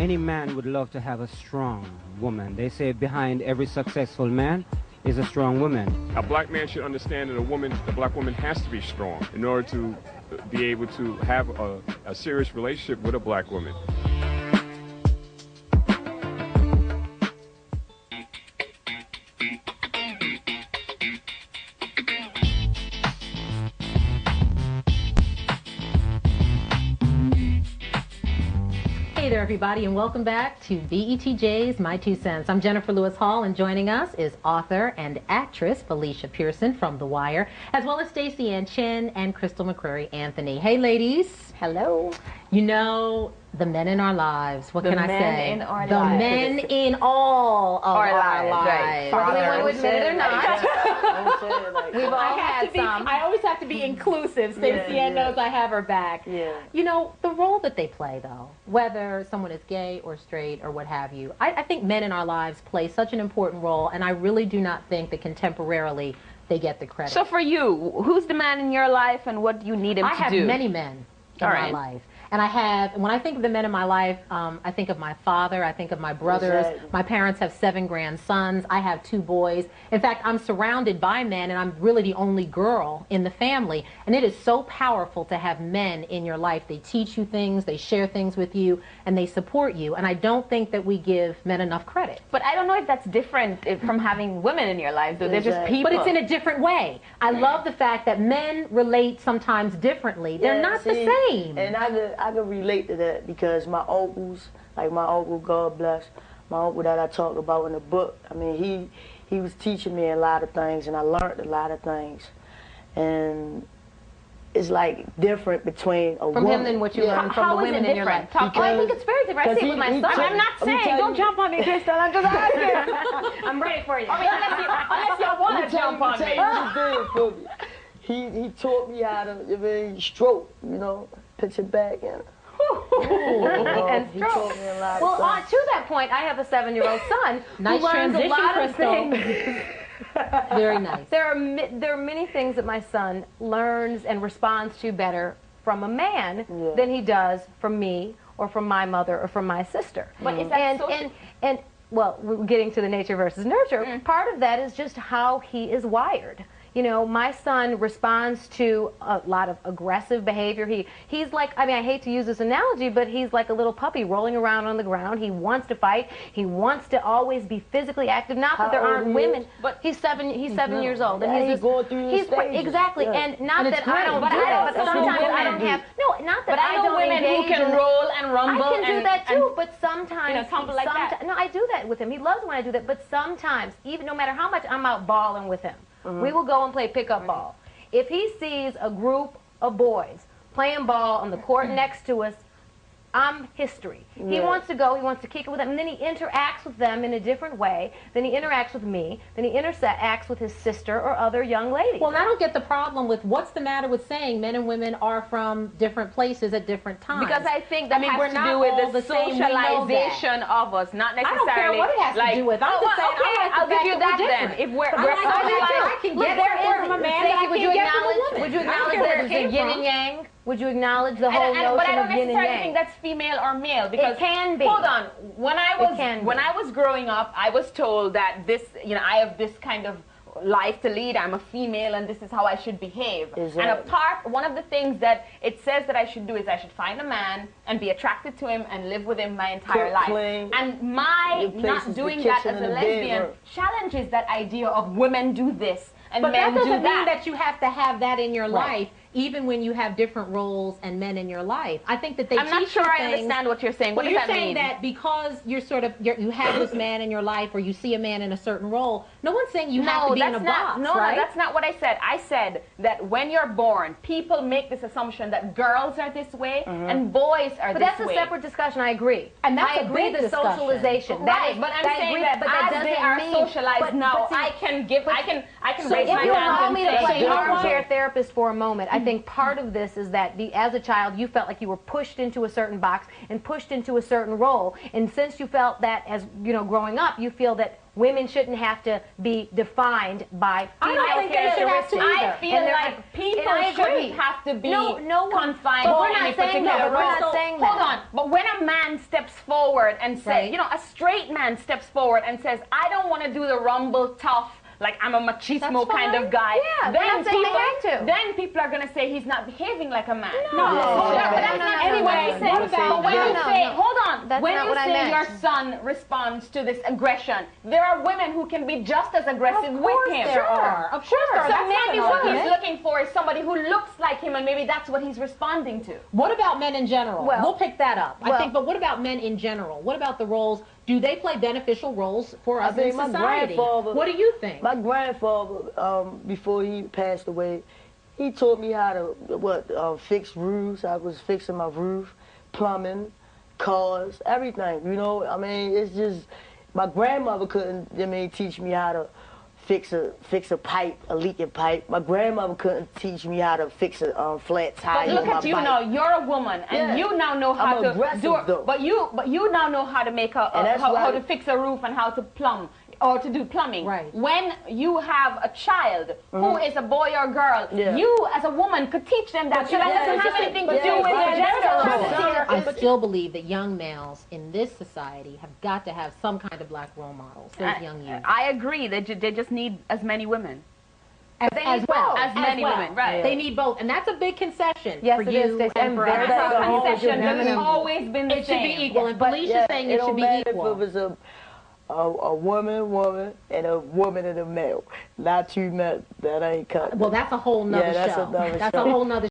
any man would love to have a strong woman. They say behind every successful man is a strong woman. A black man should understand that the black woman has to be strong in order to be able to have a serious relationship with a black woman. Hey there, everybody, and welcome back to BETJ's My Two Cents. I'm Jennifer Lewis Hall, and joining us is author and actress Felicia Pearson from The Wire, as well as Stacey Ann Chin and Crystal McCreary Anthony. Hey, ladies. Hello. You know, the men in our lives. What can I say? The men in our the lives. men in all of our lives. Whether we want to admit it or not. We've all had some. I always have to be inclusive. Stacey Ann knows I have her back. Yeah. You know, the role that they play, though, whether someone is gay or straight or what have you, I think men in our lives play such an important role, and I really do not think that contemporarily they get the credit. So for you, who's the man in your life and what do you need him to do? I have many men in my life. And when I think of the men in my life, I think of my father, I think of my brothers. Exactly. My parents have 7 grandsons. I have 2 boys. In fact, I'm surrounded by men, and I'm really the only girl in the family. And it is so powerful to have men in your life. They teach you things, they share things with you, and they support you. And I don't think that we give men enough credit. But I don't know if that's different from having women in your life, though. They're just people. But it's in a different way. I love the fact that men relate sometimes differently. They're not the same. And I can relate to that because my uncles, like my uncle, God bless, my uncle that I talked about in the book, I mean, he was teaching me a lot of things, and I learned a lot of things. And it's like different between a woman. From him than what you learned from the women in your life. I think it's very different. I see it with my son. I'm not saying, don't jump on me, Crystal. I'm just asking. I'm ready for you. I mean, unless you want to jump on me. What he did for me. He taught me how to stroke, you know, pitch it back and. And stroke. Well, to that point, I have a 7-year-old son Nice who learns a lot of Crystal. things. Very nice. There are many things that my son learns and responds to better from a man than he does from me or from my mother or from my sister. But is that and well, we're getting to the nature versus nurture. Part of that is just how he is wired. You know, my son responds to a lot of aggressive behavior. He's like, I mean, I hate to use this analogy, but he's like a little puppy rolling around on the ground. He wants to fight. He wants to always be physically active. Not that there aren't women, but he's 7 years old, and he's going through his stages. exactly. Yeah. And not that I don't, but sometimes I don't have. No, not that I don't women who engage can in roll and rumble. I can do that too, but sometimes, tumble like that. No, I do that with him. He loves when I do that, but sometimes, even no matter how much I'm out balling with him, we will go and play pickup ball. If he sees a group of boys playing ball on the court next to us, I'm history. He wants to go, he wants to kick it with them, and then he interacts with them in a different way. Then he interacts with me. Then he interacts with his sister or other young ladies. Well, and I don't get the problem with what's the matter with saying men and women are from different places at different times. Because I think that has to do with the socialization of us, not necessarily. I don't care what it has to do with. I'm just saying, I'll give you that then. If I can get that from a man, but I can't get from a woman. Would you acknowledge that there's a yin and yang? Would you acknowledge the whole notion of yin and yang? But I don't necessarily think that's female or male, because it can be. Hold on. When I was growing up, I was told that I have this kind of life to lead. I'm a female, and this is how I should behave. Exactly. And one of the things that it says that I should do is I should find a man and be attracted to him and live with him my entire life. And my not doing that as a lesbian challenges that idea of women do this and but men that do doesn't that. mean that you have to have that in your life, even when you have different roles and men in your life. I think that they I'm teach not sure you I things. understand what you're saying. What Well, does you're that saying mean? that because you have this man in your life, or you see a man in a certain role. No one's saying you have to be in a box, no, right? No, that's not what I said. I said that when you're born, people make this assumption that girls are this way and boys are But this that's way. a separate discussion. I agree. And that's I a agree. big The discussion. socialization. Right, but I'm saying that as they are socialized now, I can raise my If you hand allow and me to say, play armchair therapist for a moment, I think part of this is that as a child, you felt like you were pushed into a certain box and pushed into a certain role. And since you felt that as, growing up, you feel that women shouldn't have to be defined by female I don't think they should have to characteristics. either. I feel like people shouldn't have to be confined But to we're not any saying particular that. We're role. not saying Hold that. on. But when a man steps forward and says, Right. you know, a straight man steps forward and says, I don't want to do the rumble tough, like I'm a machismo That's kind fine. of guy. Yeah, we're not saying they have to. Then people are going to say he's not behaving like a man. No. But that's No, not no, anyway. no, no, But no, when no, you no, say, no. hold on, That's when not you what I say meant. your son responds to this aggression, there are women who can be just as aggressive with him. There are. Of course there are. So That's not maybe an what argument. he's looking for is somebody who looks like him, and maybe that's what he's responding to. What about men in general? Well- We'll pick that up. I well- think, but what about men in general? What about the roles? Do they play beneficial roles for us in think my society? grandfather- What do you think? My grandfather, before he passed away, he taught me how to fix roofs. I was fixing my roof, plumbing, cars, everything. You know, I mean, it's just my grandmother couldn't. I mean, teach me how to fix a pipe, a leaking pipe. My grandmother couldn't teach me how to fix a flat tire. But look on my at you bike. now. You're a woman, and Yeah. you now know how I'm to aggressive, do. though. But you now know how to make And that's how why- to fix a roof and how to plumb or to do plumbing. Right. When you have a child who is a boy or girl, Yeah. you as a woman could teach them that. So that yeah, doesn't have yeah, anything but to do yeah, with right. the gender That's role. what I'm saying. I still believe that young males in this society have got to have some kind of black role models. Those young youth. I agree. They just need as many women. As well. As many women, right. They need both, and that's a big concession Yes, for it you is. They and for stand us. very That's the a whole concession that has feminine- always been the It should same. be equal, and But Felicia's yeah, saying it it don't should be matter equal. if it was a woman, and a woman and a male. Not two men. That ain't cut. Well, that's a whole nother Yeah, that's show. another That's show. a whole nother